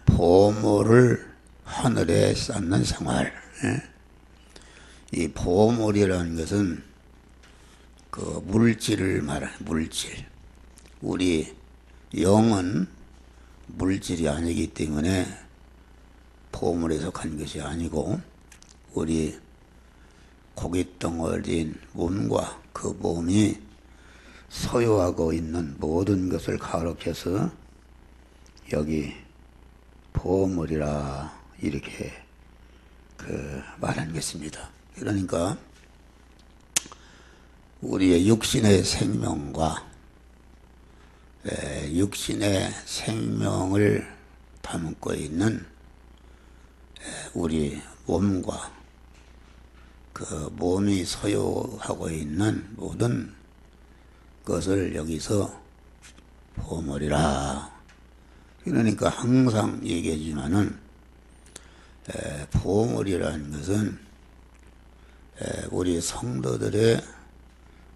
보물을 하늘에 쌓는 생활. 이 보물이라는 것은 그 물질을 말하는 물질. 우리 영은 물질이 아니기 때문에 보물에 속한 것이 아니고 우리 고깃덩어리인 몸과 그 몸이 소유하고 있는 모든 것을 가로켜서 여기 보물이라 이렇게 말한 것입니다. 그러니까 우리의 육신의 생명과 육신의 생명을 담고 있는 우리 몸과 그 몸이 소유하고 있는 모든 것을 여기서 보물이라. 그러니까 항상 얘기하지만은 보물이라는 것은 우리 성도들의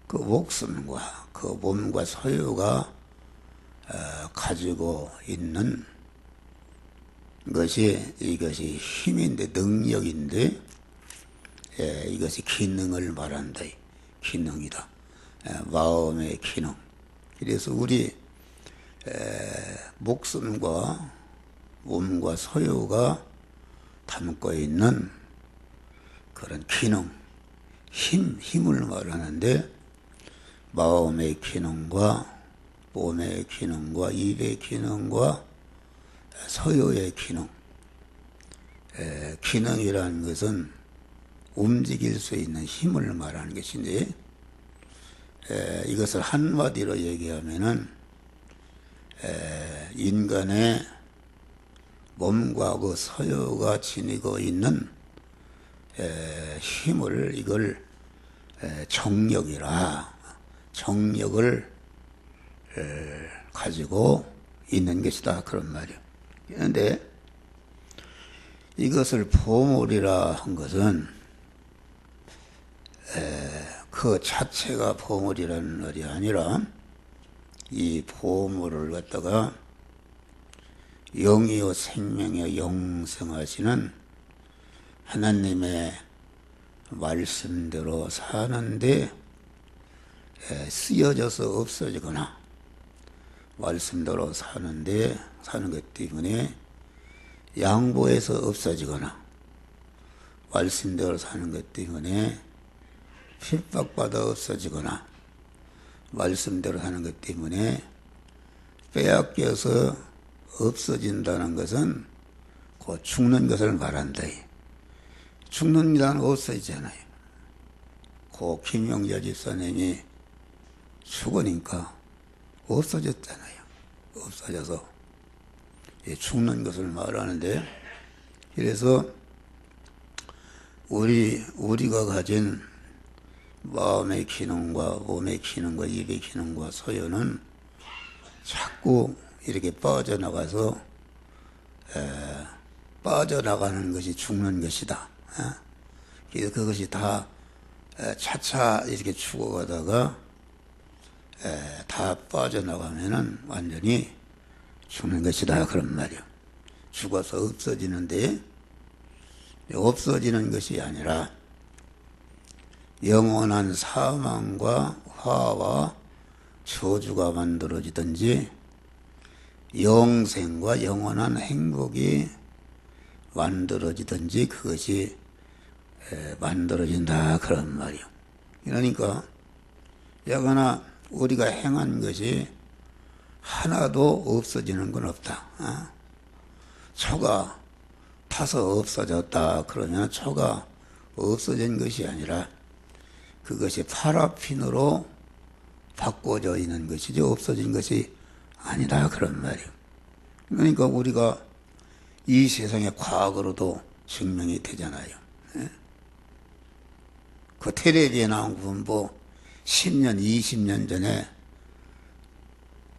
그 목숨과 그 몸과 소유가 가지고 있는 것이 이것이 힘인데 능력인데 이것이 기능을 말한다. 기능이다. 마음의 기능. 그래서 우리 목숨과 몸과 소유가 담고 있는 그런 기능, 힘을 말하는데 마음의 기능과 몸의 기능과 입의 기능과 소유의 기능. 기능이라는 것은 움직일 수 있는 힘을 말하는 것인데 이것을 한마디로 얘기하면은 인간의 몸과 그 소유가 지니고 있는 힘을 이걸 정력이라 정력을 가지고 있는 것이다 그런 말이에요. 그런데 이것을 보물이라 한 것은 그 자체가 보물이라는 말이 아니라 이 보물을 갖다가 영이요 생명이요 영생하시는 하나님의 말씀대로 사는데 쓰여져서 없어지거나 말씀대로 사는 것 때문에 양보해서 없어지거나 말씀대로 사는 것 때문에 핍박받아 없어지거나 말씀대로 사는 것 때문에 빼앗겨서 없어진다는 것은 곧 죽는 것을 말한다. 죽는 이란 없어지잖아요. 고 김영자 집사님이 죽으니까 없어졌잖아요. 없어져서 죽는 것을 말하는데 그래서 우리가 가진 마음의 기능과 몸의 기능과 입의 기능과 소유는 자꾸 이렇게 빠져나가서 빠져나가는 것이 죽는 것이다. 그래서 그것이 다 차차 이렇게 죽어가다가 다 빠져나가면은 완전히 죽는 것이다 그런 말이야. 죽어서 없어지는데 없어지는 것이 아니라 영원한 사망과 화와 저주가 만들어지든지 영생과 영원한 행복이 만들어지든지 그것이 만들어진다 그런 말이요. 그러니까 여간아 우리가 행한 것이 하나도 없어지는 건 없다. 초가 타서 없어졌다 그러면 초가 없어진 것이 아니라 그것이 파라핀으로 바꿔져 있는 것이지 없어진 것이 아니다 그런 말이에요. 그러니까 우리가 이 세상의 과거로도 증명이 되잖아요. 그 텔레비에 나온 분 10년, 20년 전에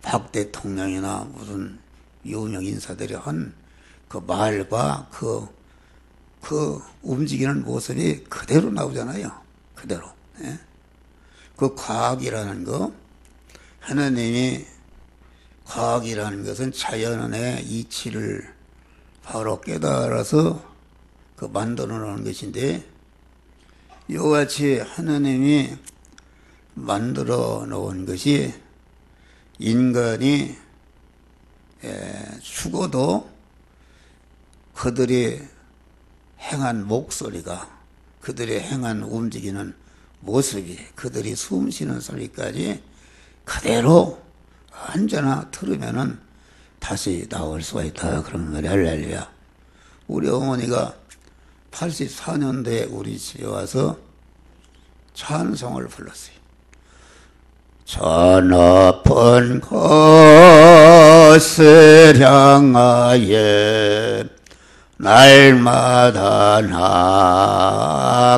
박 대통령이나 무슨 유명 인사들이 한 그 말과 그 움직이는 모습이 그대로 나오잖아요. 그대로. 그 과학이라는 거 하나님이 과학이라는 것은 자연의 이치를 바로 깨달아서 그 만들어 놓은 것인데, 이와 같이 하나님이 만들어 놓은 것이 인간이 죽어도 그들이 행한 목소리가, 그들이 행한 움직이는 모습이, 그들이 숨 쉬는 소리까지 그대로 언제나 들으면은 다시 나올 수가 있다. 그런 말이 할렐루야. 우리 어머니가 84년도에 우리 집에 와서 찬송을 불렀어요. 저 높은 곳을 향하여 날마다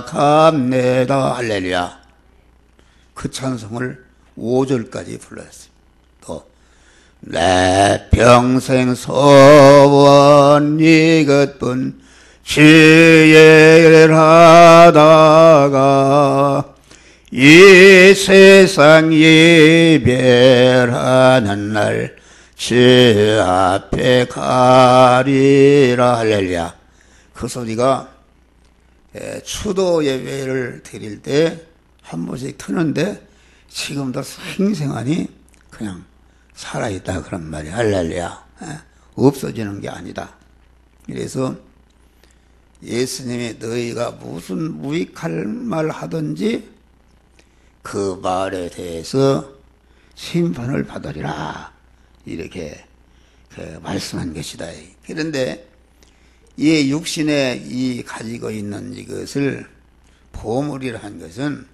나아갑니다. 할렐루야. 그 찬송을 5절까지 불렀어요. 또 내 평생 소원 이것뿐 지혜를 하다가 이 세상 이별하는 날 주 앞에 가리라. 할렐루야. 그 소리가 추도 예배를 드릴 때 한 번씩 트는데 지금도 생생하니 그냥 살아있다. 그런 말이 할렐루야. 없어지는 게 아니다. 그래서 예수님이 너희가 무슨 무익할 말 하든지 그 말에 대해서 심판을 받으리라. 이렇게 말씀한 것이다. 그런데 이 육신에 이 가지고 있는 이것을 보물이라는 것은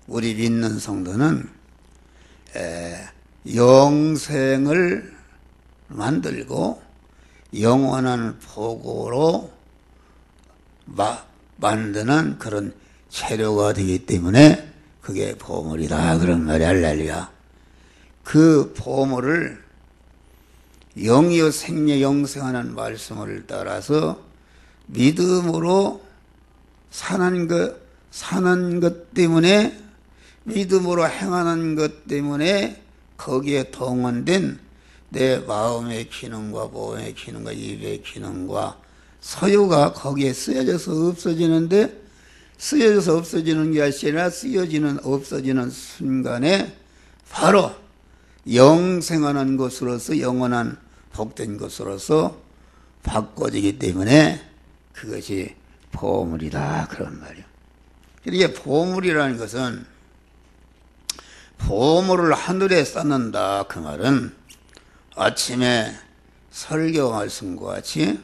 우리 믿는 성도는 영생을 만들고 영원한 복으로 만드는 그런 재료가 되기 때문에 그게 보물이다. 그런 말이 할렐루야. 그 보물을 영이요 생명 영생하는 말씀을 따라서 믿음으로 사는 것 때문에, 믿음으로 행하는 것 때문에 거기에 동원된 내 마음의 기능과 몸의 기능과 입의 기능과 소유가 거기에 쓰여져서 없어지는데, 쓰여져서 없어지는 게 아니라 쓰여지는 없어지는 순간에 바로 영생하는 것으로서 영원한 복된 것으로서 바꿔지기 때문에 그것이 보물이다. 그런 말이에요. 이게 보물이라는 것은 보물을 하늘에 쌓는다. 그 말은 아침에 설교 말씀과 같이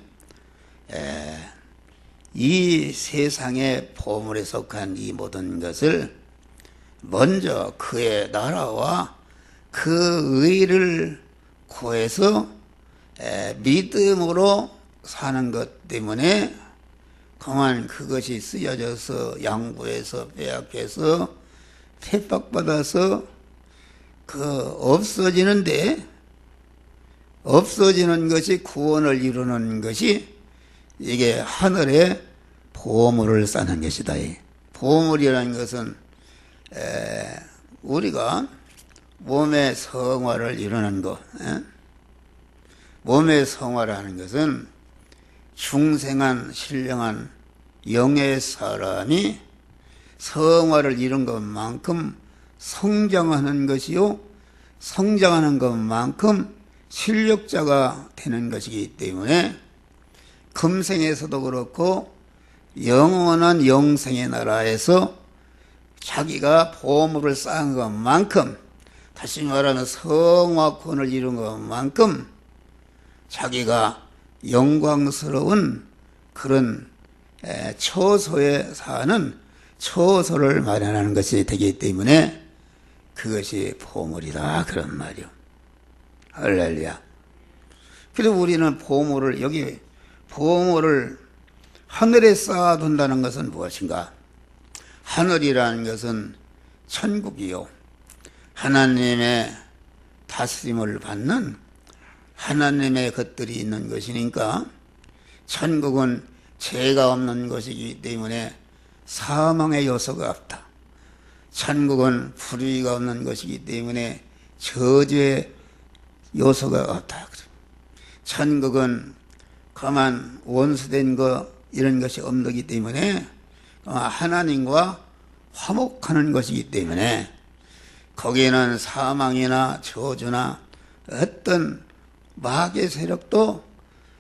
이 세상의 보물에 속한 이 모든 것을 먼저 그의 나라와 그 의를 구해서 믿음으로 사는 것 때문에 그만 그것이 쓰여져서 양보해서 빼앗겨서 핍박받아서 없어지는데, 없어지는 것이 구원을 이루는 것이 이게 하늘에 보물을 쌓는 것이다. 보물이라는 것은 우리가 몸의 성화를 이루는 것, 몸의 성화라는 것은 중생한 신령한 영의 사람이 성화를 이룬 것만큼 성장하는 것이요, 성장하는 것만큼 실력자가 되는 것이기 때문에 금생에서도 그렇고 영원한 영생의 나라에서 자기가 보물을 쌓은 것만큼, 다시 말하면 성화권을 이룬 것만큼 자기가 영광스러운 그런 처소에 사는 처소를 마련하는 것이 되기 때문에 그것이 보물이다. 그런 말이요. 할렐루야. 그래서 우리는 보물을, 여기 보물을 하늘에 쌓아둔다는 것은 무엇인가? 하늘이라는 것은 천국이요, 하나님의 다스림을 받는 하나님의 것들이 있는 것이니까, 천국은 죄가 없는 것이기 때문에 사망의 요소가 없다. 천국은 불의가 없는 것이기 때문에 저주의 요소가 없다. 천국은 그만 원수된 거 이런 것이 없기 때문에 하나님과 화목하는 것이기 때문에 거기에는 사망이나 저주나 어떤 마귀의 세력도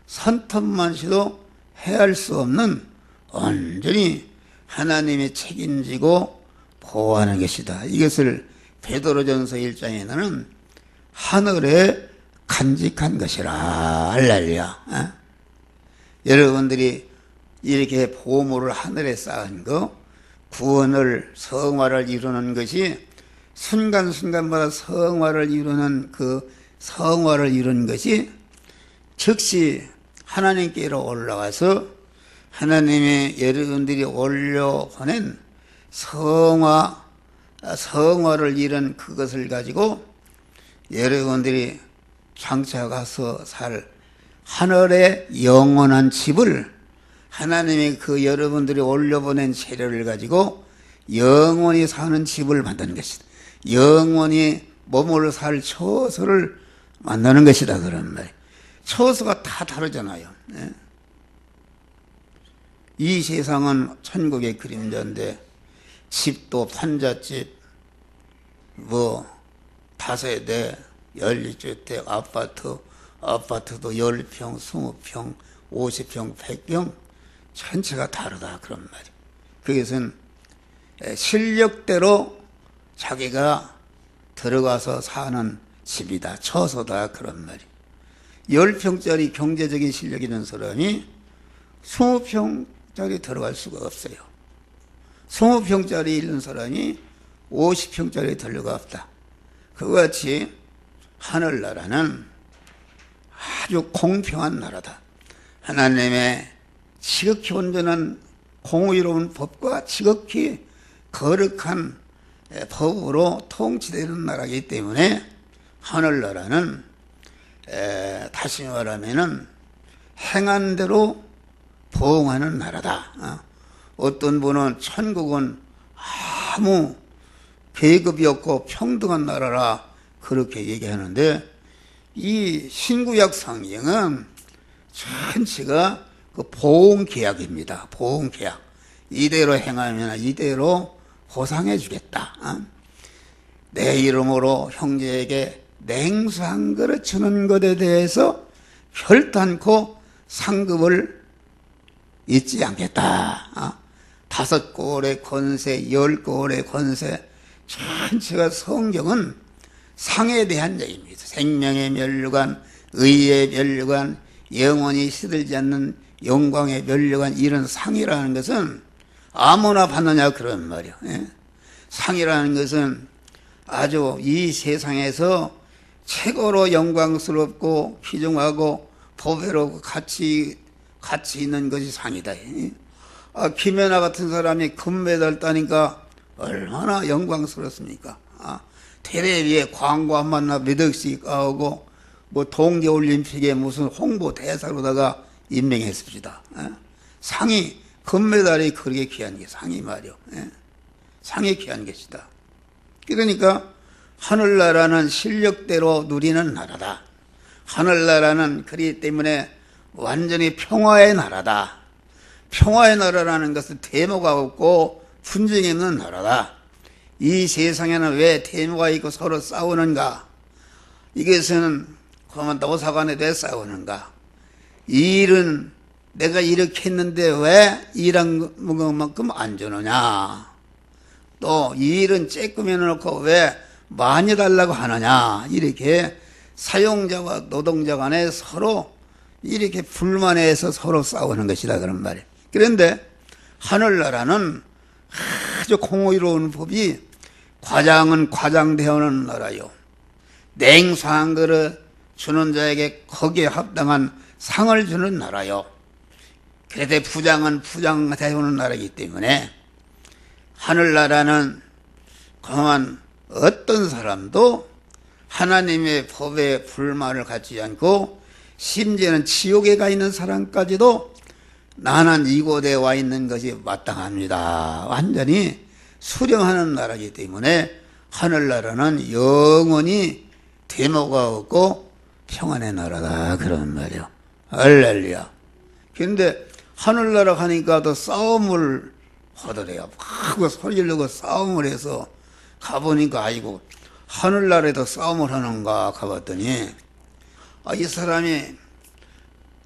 선톱만시도 해할 수 없는 온전히 하나님이 책임지고 보호하는 것이다. 이것을 베드로전서 1장에는 하늘에 간직한 것이라. 할렐루야. 여러분들이 이렇게 보물을 하늘에 쌓은 거, 구원을 성화를 이루는 것이 순간순간마다 성화를 이루는 그 성화를 이루는 것이 즉시 하나님께로 올라가서 하나님의 여러분들이 올려보낸 성화를 이룬 그것을 가지고 여러분들이 장차가서 살 하늘의 영원한 집을 하나님이 그 여러분들이 올려보낸 재료를 가지고 영원히 사는 집을 만드는 것이다. 영원히 머물러 살 처소를 만드는 것이다. 그런 말이에요. 처소가 다 다르잖아요. 이 세상은 천국의 그림자인데 집도 판잣집, 다세대, 연립주택, 아파트도 10평, 20평, 50평, 100평 전체가 다르다. 그런 말이에요. 그것은 실력대로 자기가 들어가서 사는 집이다. 처소다. 그런 말이에요. 10평짜리 경제적인 실력 있는 사람이 20평짜리 들어갈 수가 없어요. 20평짜리 있는 사람이 50평짜리 들어가 없다. 그같이 하늘나라는 아주 공평한 나라다. 하나님의 지극히 온전한 공의로운 법과 지극히 거룩한 법으로 통치되는 나라이기 때문에 하늘나라는 다시 말하면은 행한 대로 보응하는 나라다. 어떤 분은 천국은 아무 계급이 없고 평등한 나라라 그렇게 얘기하는데 이 신구약 성경은 전체가 그 보응계약입니다. 보응계약. 이대로 행하면 이대로 보상해 주겠다. 내 이름으로 형제에게 냉수한 그릇 주는 것에 대해서 결단코 상급을 잊지 않겠다. 5골의 권세, 10골의 권세, 전체가 성경은 상에 대한 얘기입니다. 생명의 면류관, 의의 면류관, 영원히 시들지 않는 영광의 면류관, 이런 상이라는 것은 아무나 받느냐 그런 말이에요. 상이라는 것은 아주 이 세상에서 최고로 영광스럽고 귀중하고 보배롭고 가치 있는 것이 상이다. 김연아 같은 사람이 금메달 따니까 얼마나 영광스럽습니까? 텔레비에 광고 한 만나 몇 억씩 까오고 동계올림픽에 무슨 홍보 대사로다가 임명했습니다. 상이 금메달이 그렇게 귀한 게 상이 말이요. 상이 귀한 것이다. 그러니까 하늘나라는 실력대로 누리는 나라다. 하늘나라는 그렇기 때문에 완전히 평화의 나라다. 평화의 나라라는 것은 대모가 없고 분쟁이 없는 나라다. 이 세상에는 왜 대모가 있고 서로 싸우는가? 이것은 그러면 노사간에 왜 싸우는가? 이 일은 내가 이렇게 했는데 왜 이런 것만큼 안 주느냐? 또 이 일은 쬐끔 해놓고 왜 많이 달라고 하느냐? 이렇게 사용자와 노동자 간에 서로 이렇게 불만해서 서로 싸우는 것이다 그런 말이에요. 그런데 하늘나라는 아주 공의로운 법이 과장은 과장되어오는 나라요. 냉수한 그릇 주는 자에게 거기에 합당한 상을 주는 나라요. 그래서 부장은 부장되어오는 나라이기 때문에 하늘나라는 그만 어떤 사람도 하나님의 법에 불만을 갖지 않고 심지어는 지옥에 가 있는 사람까지도 나는 이곳에 와 있는 것이 마땅합니다. 완전히 수령하는 나라이기 때문에 하늘나라는 영원히 대모가 없고 평안의 나라다 그런 말이요. 할렐루야. 그런데 하늘나라 가니까 또 싸움을 하더래요. 막 소리 지르고 싸움을 해서 가보니까 아이고 하늘나라에도 싸움을 하는가 가봤더니 이 사람이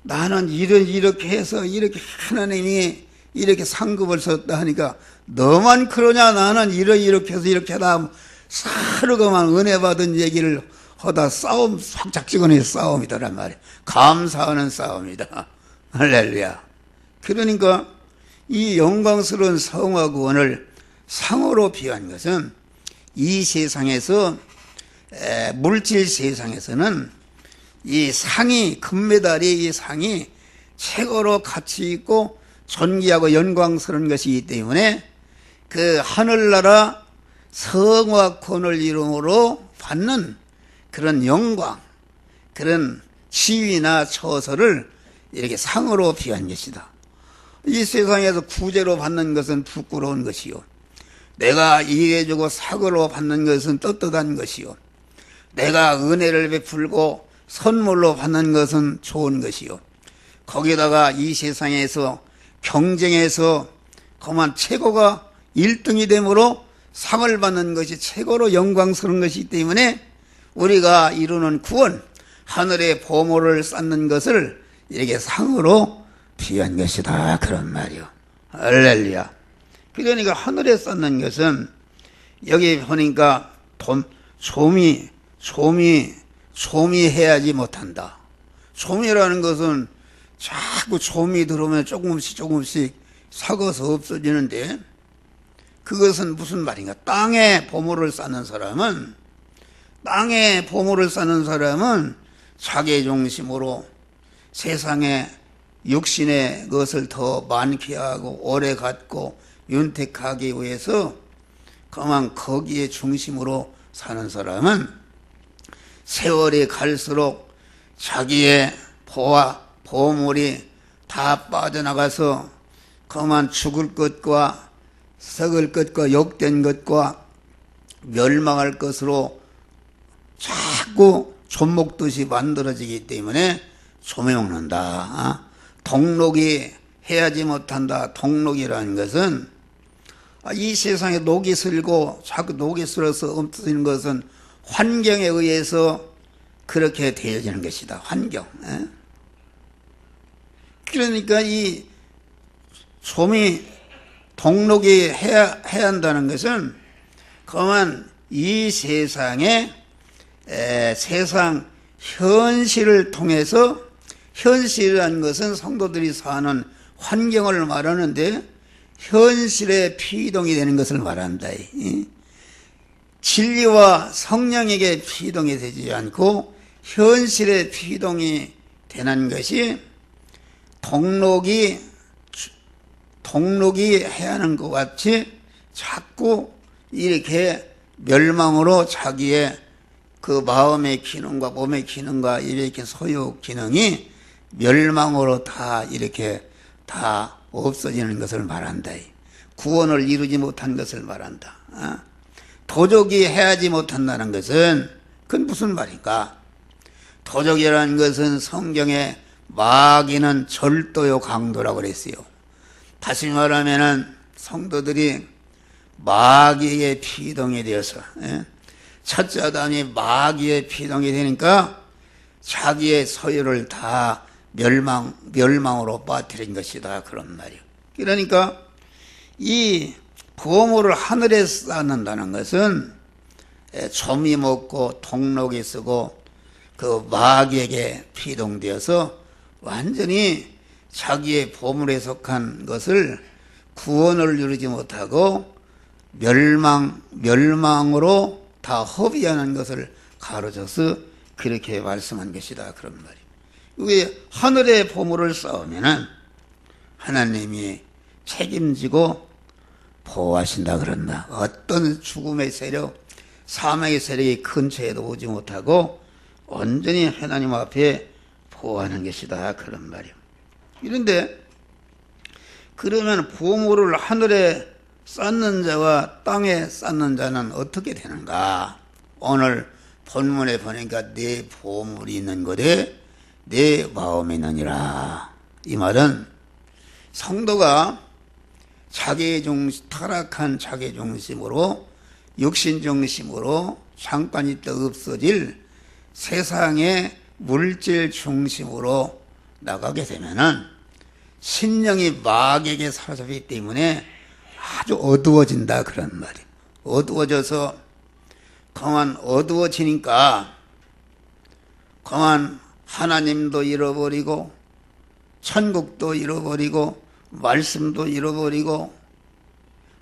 나는 이렇게 해서 이렇게 하나님이 이렇게 상급을 줬다 하니까 너만 그러냐 나는 이렇게 해서 이렇게 하다 서로가만 은혜 받은 얘기를 하다 싸움 삭작지근의 싸움이더란 말이에요. 감사하는 싸움이다. 할렐루야. 그러니까 이 영광스러운 성화 구원을 상으로 비유한 것은 이 세상에서 물질 세상에서는 이 상이 금메달이 이 상이 최고로 가치 있고 존귀하고 영광스러운 것이기 때문에 그 하늘나라 성화권을 이름으로 받는 그런 영광, 그런 지위나 처소를 이렇게 상으로 비유한 것이다. 이 세상에서 구제로 받는 것은 부끄러운 것이요, 내가 이해주고 사고로 받는 것은 떳떳한 것이요, 내가 은혜를 베풀고 선물로 받는 것은 좋은 것이요, 거기다가 이 세상에서 경쟁에서 그만 최고가 1등이 되므로 상을 받는 것이 최고로 영광스러운 것이기 때문에 우리가 이루는 구원, 하늘의 보물을 쌓는 것을 이렇게 상으로 비유한 것이다 그런 말이요. 할렐루야. 그러니까 하늘에 쌓는 것은 여기 보니까 조미 해야지 못한다. 조미라는 것은 자꾸 조미 들어오면 조금씩 삭아서 없어지는데, 그것은 무슨 말인가? 땅에 보물을 쌓는 사람은 자기 중심으로 세상에 육신의 것을 더 많게 하고 오래 갖고 윤택하기 위해서 그만 거기에 중심으로 사는 사람은 세월이 갈수록 자기의 보물이 다 빠져나가서 그만 죽을 것과 썩을 것과 욕된 것과 멸망할 것으로 자꾸 좀먹듯이 만들어지기 때문에 조매먹는다. 동록이 해야지 못한다. 동록이라는 것은 이 세상에 녹이 슬고 자꾸 녹이 슬어서 없어지는 것은 환경에 의해서 그렇게 되어지는 것이다. 환경. 그러니까 이 동록이 해야 한다는 것은 그만 이 세상에 세상 현실을 통해서, 현실이라는 것은 성도들이 사는 환경을 말하는데 현실에 피동이 되는 것을 말한다. 진리와 성령에게 피동이 되지 않고 현실에 피동이 되는 것이 동록이 해야 하는 것 같이 자꾸 이렇게 멸망으로 자기의 그 마음의 기능과 몸의 기능과 이렇게 소유 기능이 멸망으로 다 이렇게 다 없어지는 것을 말한다. 구원을 이루지 못한 것을 말한다. 도적이 해야지 못한다는 것은 그건 무슨 말인가? 도적이라는 것은 성경에 마귀는 절도요 강도라고 그랬어요. 다시 말하면은 성도들이 마귀의 피동이 되어서, 첫째 아담이 마귀의 피동이 되니까 자기의 소유를 다 멸망으로 빠뜨린 것이다 그런 말이에요. 그러니까 이 보물을 하늘에 쌓는다는 것은 조미 먹고 동록이 쓰고 그 마귀에게 피동되어서 완전히 자기의 보물에 속한 것을 구원을 이루지 못하고 멸망으로 다 허비하는 것을 가르쳐서 그렇게 말씀한 것이다 그런 말이에요. 왜 하늘의 보물을 쌓으면은 하나님이 책임지고 보호하신다 그런다. 어떤 죽음의 세력, 사망의 세력이 근처에도 오지 못하고 온전히 하나님 앞에 보호하는 것이다 그런 말이에요. 그런데 그러면 보물을 하늘에 쌓는 자와 땅에 쌓는 자는 어떻게 되는가? 오늘 본문에 보니까 내 보물이 있는 곳에 내 마음이 있느니라. 이 말은 성도가 타락한 자기 중심으로 육신 중심으로 잠깐 있다 없어질 세상의 물질 중심으로 나가게 되면은 신령이 마귀에게 사로잡히기 때문에 아주 어두워진다 그런 말이에요. 어두워져서 그만 어두워지니까 그만 하나님도 잃어버리고 천국도 잃어버리고 말씀도 잃어버리고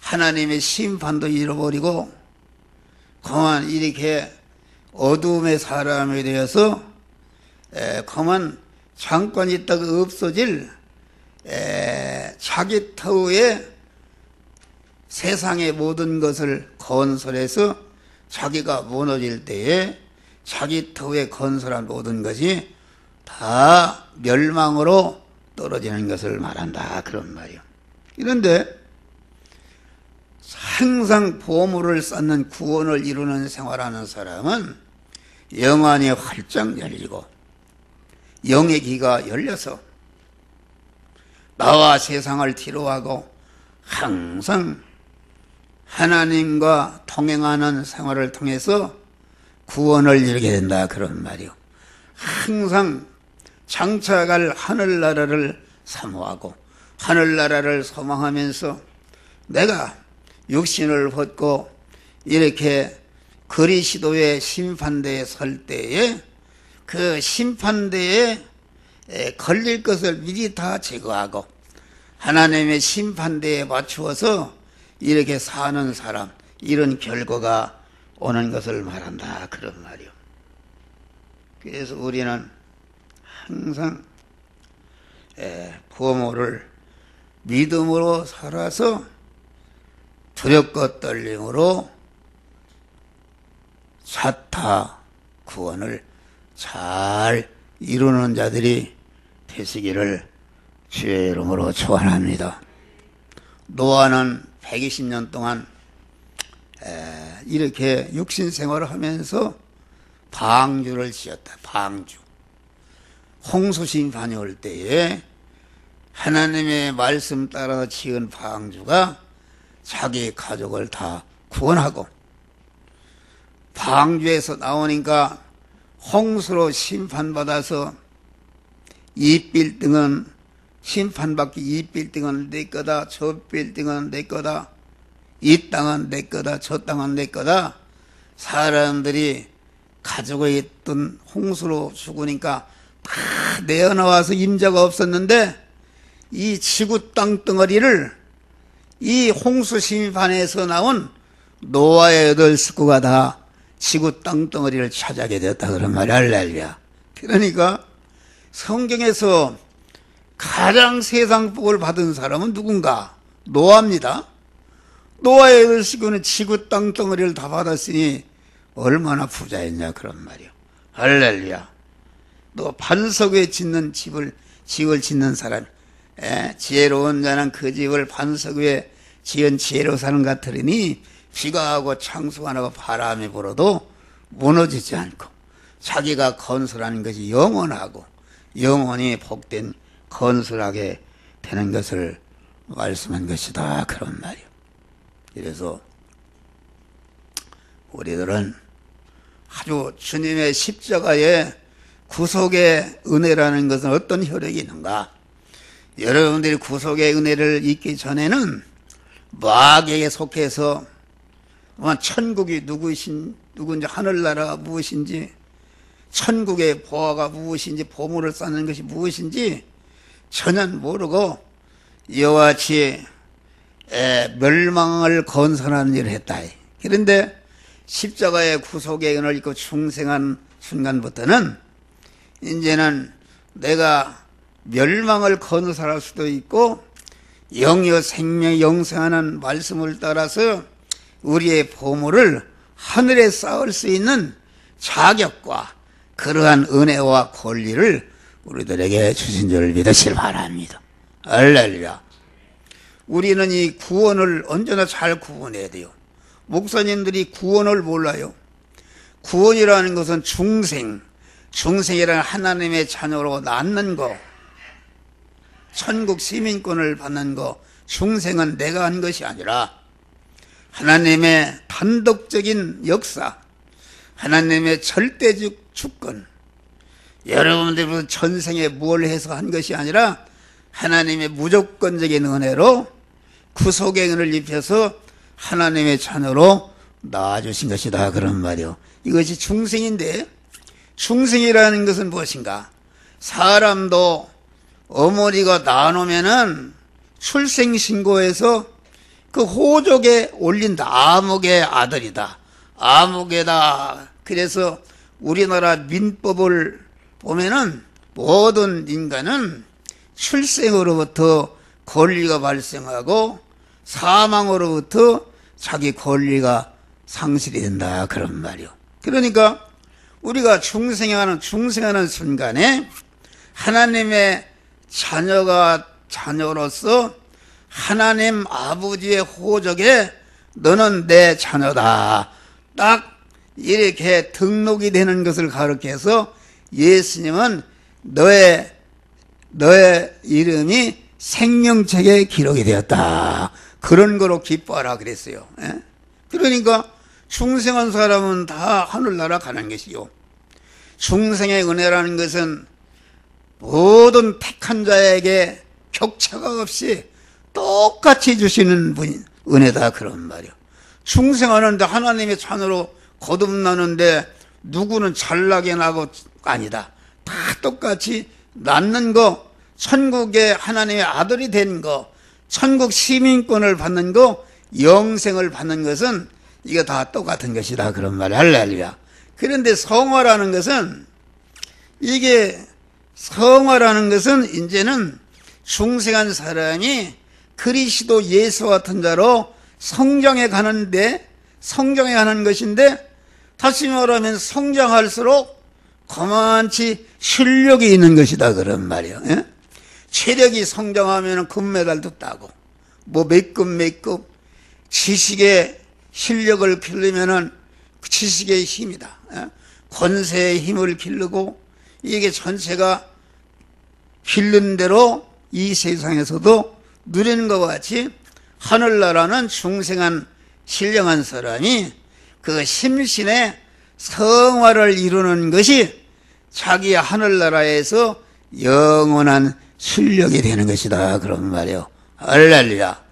하나님의 심판도 잃어버리고 그만 이렇게 어두움의 사람이 되어서 그만 잠깐 있다가 없어질 자기 터에 세상의 모든 것을 건설해서 자기가 무너질 때에 자기 터에 건설한 모든 것이 다 멸망으로 떨어지는 것을 말한다 그런 말이요. 그런데 항상 보물을 쌓는 구원을 이루는 생활하는 사람은 영안이 활짝 열리고 영의 귀가 열려서 나와 세상을 뒤로하고 항상 하나님과 동행하는 생활을 통해서 구원을 이루게 된다 그런 말이요. 항상 장차갈 하늘나라를 사모하고 하늘나라를 소망하면서 내가 육신을 벗고 이렇게 그리스도의 심판대에 설 때에 그 심판대에 걸릴 것을 미리 다 제거하고 하나님의 심판대에 맞추어서 이렇게 사는 사람, 이런 결과가 오는 것을 말한다 그런 말이요. 그래서 우리는 항상 부모를 믿음으로 살아서 두렵고 떨림으로 사타 구원을 잘 이루는 자들이 되시기를 주의 이름으로 축원합니다. 노아는 120년 동안 이렇게 육신 생활을 하면서 방주를 지었다. 방주. 홍수 심판이 올 때에 하나님의 말씀 따라 지은 방주가 자기 가족을 다 구원하고 방주에서 나오니까 홍수로 심판받아서 이 빌딩은 심판받기 이 빌딩은 내 거다, 저 빌딩은 내 거다, 이 땅은 내 거다, 저 땅은 내 거다. 사람들이 가지고 있던 홍수로 죽으니까 다 내어나와서 임자가 없었는데 이 지구 땅덩어리를 이 홍수 심판에서 나온 노아의 8 식구가 다 지구 땅덩어리를 차지하게 되었다 그런 말이 할렐루야. 그러니까 성경에서 가장 세상 복을 받은 사람은 누군가? 노아입니다. 노아의 8 식구는 지구 땅덩어리를 다 받았으니 얼마나 부자였냐 그런 말이요. 할렐루야. 또 반석 위에 짓는 집을 짓는 사람, 지혜로운 자는 그 집을 반석 위에 지은 지혜로 사는 것 같으니 비가 하고 창수가 나고 바람이 불어도 무너지지 않고 자기가 건설하는 것이 영원하고 영원히 복된 건설하게 되는 것을 말씀한 것이다 그런 말이요. 그래서 우리들은 아주 주님의 십자가의 구속의 은혜라는 것은 어떤 효력이 있는가? 여러분들이 구속의 은혜를 잊기 전에는 마귀에게 속해서 천국이 누구인지 하늘나라가 무엇인지 천국의 보화가 무엇인지 보물을 쌓는 것이 무엇인지 전혀 모르고 이와 같이 멸망을 건설하는 일을 했다. 그런데 십자가의 구속의 은혜를 잊고 중생한 순간부터는 이제는 내가 멸망을 건설할 수도 있고 영여 생명 영생하는 말씀을 따라서 우리의 보물을 하늘에 쌓을 수 있는 자격과 그러한 은혜와 권리를 우리들에게 주신 줄 믿으시길 바랍니다. 할렐루야. 우리는 이 구원을 언제나 잘 구원해야 돼요. 목사님들이 구원을 몰라요. 구원이라는 것은 중생이라는 하나님의 자녀로 낳는 거, 천국 시민권을 받는 거, 중생은 내가 한 것이 아니라 하나님의 단독적인 역사, 하나님의 절대적 주권, 여러분들은 전생에 뭘 해서 한 것이 아니라 하나님의 무조건적인 은혜로 구속의 은혜를 입혀서 하나님의 자녀로 낳아주신 것이다, 그런 말이요. 이것이 중생인데, 중생이라는 것은 무엇인가? 사람도 어머니가 낳아놓으면은 출생신고에서 그 호족에 올린다. 아무개 아들이다, 아무개다. 그래서 우리나라 민법을 보면은 모든 인간은 출생으로부터 권리가 발생하고 사망으로부터 자기 권리가 상실이 된다, 그런 말이요. 그러니까 우리가 중생하는 순간에 하나님의 자녀로서 하나님 아버지의 호적에 너는 내 자녀다, 딱 이렇게 등록이 되는 것을 가르쳐서 예수님은 너의 이름이 생명책에 기록이 되었다, 그런 거로 기뻐하라 그랬어요. 그러니까 중생한 사람은 다 하늘나라 가는 것이요. 중생의 은혜라는 것은 모든 택한 자에게 격차가 없이 똑같이 주시는 분이 은혜다, 그런 말이요. 중생하는데 하나님의 자녀로 거듭나는데 누구는 잘나게 나고 아니다. 다 똑같이 낳는 거, 천국의 하나님의 아들이 된 거, 천국 시민권을 받는 거, 영생을 받는 것은 이거 다 똑같은 것이다, 그런 말이야. 할렐루야. 그런데 성화라는 것은 이제는 중생한 사람이 그리스도 예수 같은 자로 성장해 가는 것인데, 다시 말하면 성장할수록 그만치 실력이 있는 것이다, 그런 말이에요. 체력이 성장하면 금메달도 따고, 몇 급 지식의 실력을 기르면은 그 지식의 힘이다. 권세의 힘을 기르고, 이게 전체가 기른 대로 이 세상에서도 누리는 것과 같이 하늘나라는 중생한 신령한 사람이 그 심신의 성화를 이루는 것이 자기의 하늘나라에서 영원한 실력이 되는 것이다, 그런 말이에요. 할렐루야.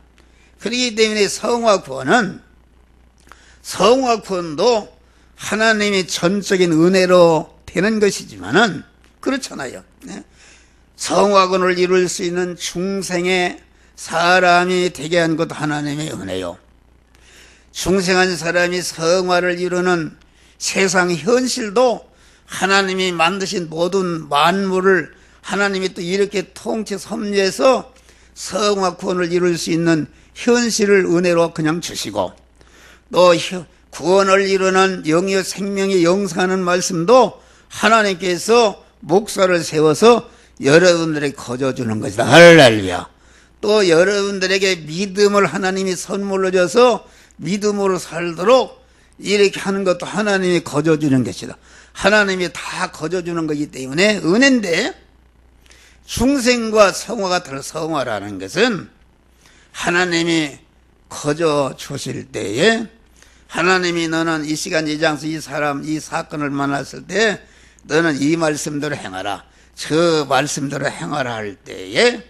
그렇기 때문에 성화구원도 하나님이 전적인 은혜로 되는 것이지만은 그렇잖아요. 성화구원을 이룰 수 있는 중생의 사람이 되게 한 것도 하나님의 은혜요. 중생한 사람이 성화를 이루는 세상 현실도 하나님이 만드신 모든 만물을 하나님이 또 이렇게 통치 섭리해서 성화 구원을 이룰 수 있는 현실을 은혜로 그냥 주시고, 또 구원을 이루는 영의 생명이 영생하는 말씀도 하나님께서 목사를 세워서 여러분들에게 거저주는 것이다. 할렐루야. 또 여러분들에게 믿음을 하나님이 선물로 줘서 믿음으로 살도록 이렇게 하는 것도 하나님이 거저주는 것이다. 하나님이 다 거저주는 거기 때문에 은혜인데, 중생과 성화가 다른 성화라는 것은 하나님이 거저 주실 때에 하나님이 너는 이 시간 이 장소 이 사람 이 사건을 만났을 때 너는 이 말씀대로 행하라, 저 말씀대로 행하라 할 때에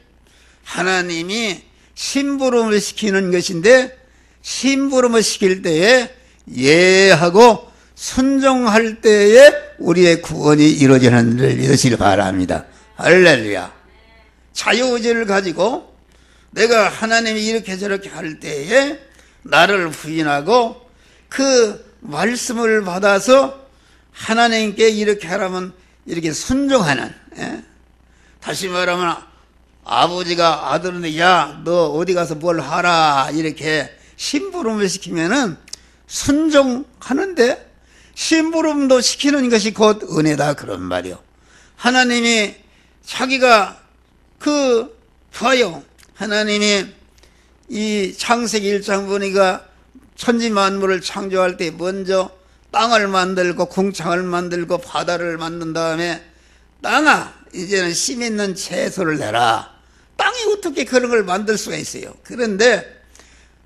하나님이 심부름을 시키는 것인데, 심부름을 시킬 때에 예하고 순종할 때에 우리의 구원이 이루어지는 줄 믿으시길 바랍니다. 할렐루야. 자유의지를 가지고 내가 하나님이 이렇게 저렇게 할 때에 나를 부인하고 그 말씀을 받아서 하나님께 이렇게 하라면 이렇게 순종하는, 다시 말하면 아버지가 아들한테 야 너 어디 가서 뭘 하라 이렇게 심부름을 시키면은 순종하는데, 심부름도 시키는 것이 곧 은혜다, 그런 말이요. 하나님이 자기가 봐요. 하나님이 이 창세기 1장 보니까 천지 만물을 창조할 때 먼저 땅을 만들고 궁창을 만들고 바다를 만든 다음에 땅아 이제는 씨 있는 채소를 내라. 땅이 어떻게 그런 걸 만들 수가 있어요. 그런데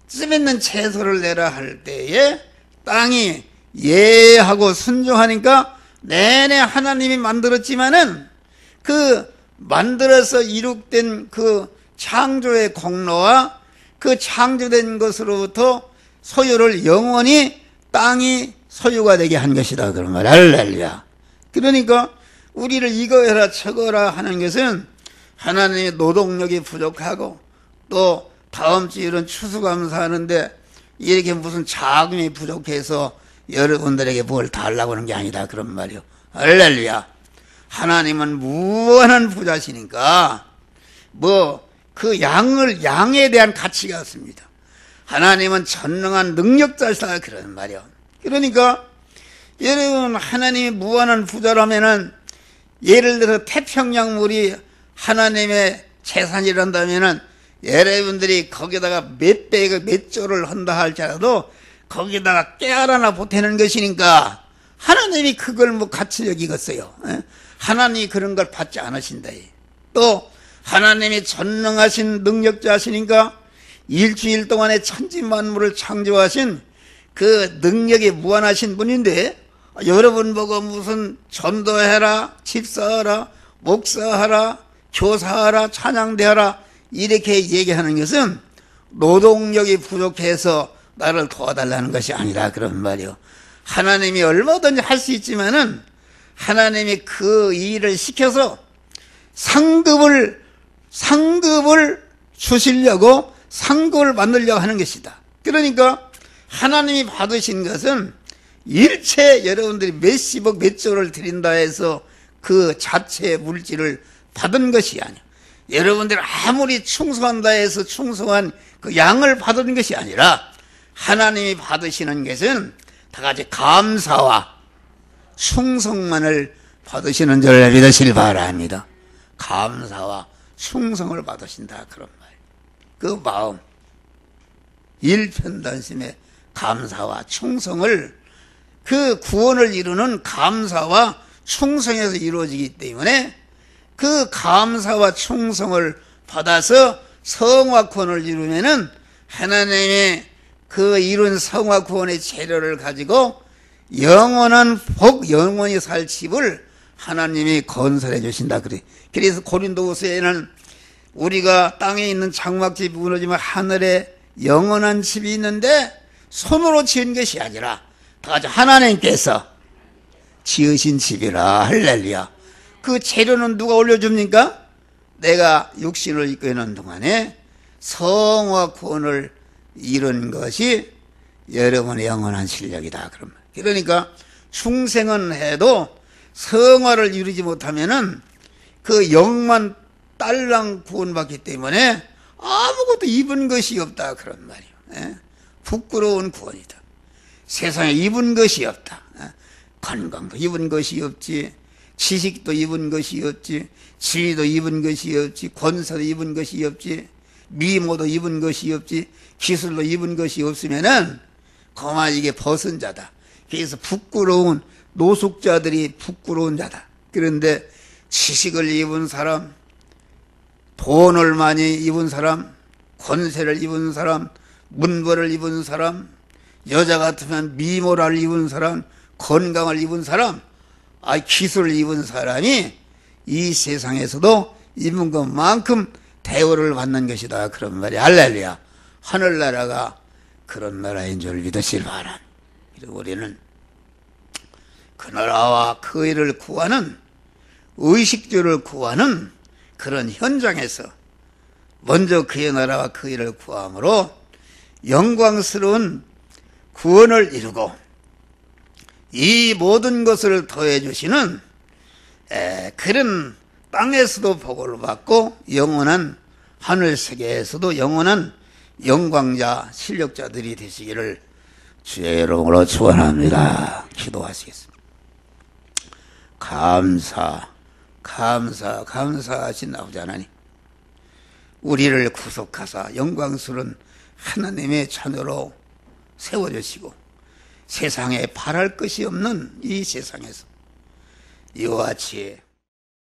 씨 있는 채소를 내라 할 때에 땅이 예하고 순종하니까 내내 하나님이 만들었지만은 그 만들어서 이룩된 그 창조의 공로와 그 창조된 것으로부터 소유를 영원히 땅이 소유가 되게 한 것이다. 그런 말. 할렐루야. 그러니까 우리를 이거 해라 저거 해라 하는 것은 하나님의 노동력이 부족하고 또 다음 주 이런 추수감사하는데 이렇게 무슨 자금이 부족해서 여러분들에게 뭘 달라고 하는 게 아니다. 그런 말이요. 할렐루야. 하나님은 무한한 부자시니까 그 양에 대한 가치가 없습니다. 하나님은 전능한 능력자시다. 그런 말이요. 그러니까 여러분 하나님이 무한한 부자라면은 예를 들어 태평양 물이 하나님의 재산이란다면은 여러분들이 거기다가 몇 배가 몇 조를 한다 할지라도 거기다가 깨알 하나 보태는 것이니까 하나님이 그걸 뭐 가치 여기겠어요. 하나님이 그런 걸 받지 않으신다. 또 하나님이 전능하신 능력자시니까 일주일 동안에 천지만물을 창조하신 그 능력이 무한하신 분인데 여러분 보고 무슨 전도해라, 집사하라, 목사하라, 교사하라, 찬양대하라 이렇게 얘기하는 것은 노동력이 부족해서 나를 도와달라는 것이 아니라 그런 말이요. 하나님이 얼마든지 할 수 있지만은 하나님이 그 일을 시켜서 상급을 주시려고 상급을 만들려고 하는 것이다. 그러니까 하나님이 받으신 것은 일체 여러분들이 몇십억 몇 조를 드린다 해서 그 자체의 물질을 받은 것이 아니야. 여러분들이 아무리 충성한다 해서 충성한 그 양을 받은 것이 아니라 하나님이 받으시는 것은 다 같이 감사와 충성만을 받으시는 줄 믿으시길 바랍니다. 감사와 충성을 받으신다. 그런 말. 그 마음, 일편단심의 감사와 충성을 그 구원을 이루는 감사와 충성에서 이루어지기 때문에 그 감사와 충성을 받아서 성화 구원을 이루면은 하나님의 그 이룬 성화 구원의 재료를 가지고 영원한 복, 영원히 살 집을 하나님이 건설해 주신다. 그래서 고린도후서에는 우리가 땅에 있는 장막집이 무너지면 하늘에 영원한 집이 있는데 손으로 지은 것이 아니라 다 같이 하나님께서 지으신 집이라. 할렐루야. 그 재료는 누가 올려줍니까? 내가 육신을 입고 있는 동안에 성화 구원을 이룬 것이 여러분의 영원한 실력이다. 그러니까 중생은 해도 성화를 이루지 못하면은 그 영만 딸랑 구원받기 때문에 아무것도 입은 것이 없다. 그런 말이에요. 부끄러운 구원이다. 세상에 입은 것이 없다. 건강도 입은 것이 없지, 지식도 입은 것이 없지, 지위도 입은 것이 없지, 권세도 입은 것이 없지, 미모도 입은 것이 없지, 기술도 입은 것이 없으면은 그만 이게 벗은 자다. 그래서 부끄러운 노숙자들이 부끄러운 자다. 그런데 지식을 입은 사람, 돈을 많이 입은 사람, 권세를 입은 사람, 문벌을 입은 사람, 여자 같으면 미모를 입은 사람, 건강을 입은 사람, 기술을 입은 사람이 이 세상에서도 입은 것만큼 대우를 받는 것이다. 그런 말이. 할렐루야. 하늘나라가 그런 나라인 줄 믿으시길 바랍니다. 우리는 그 나라와 그 일을 구하는, 의식주를 구하는 그런 현장에서 먼저 그의 나라와 그 일을 구함으로 영광스러운 구원을 이루고 이 모든 것을 더해 주시는 그런 땅에서도 복을 받고 영원한 하늘세계에서도 영원한 영광자 실력자들이 되시기를 주의 이름으로 축원합니다. 기도하시겠습니다. 감사하신 아버지 하나님, 우리를 구속하사 영광스러운 하나님의 자녀로 세워주시고 세상에 바랄 것이 없는 이 세상에서 이와 같이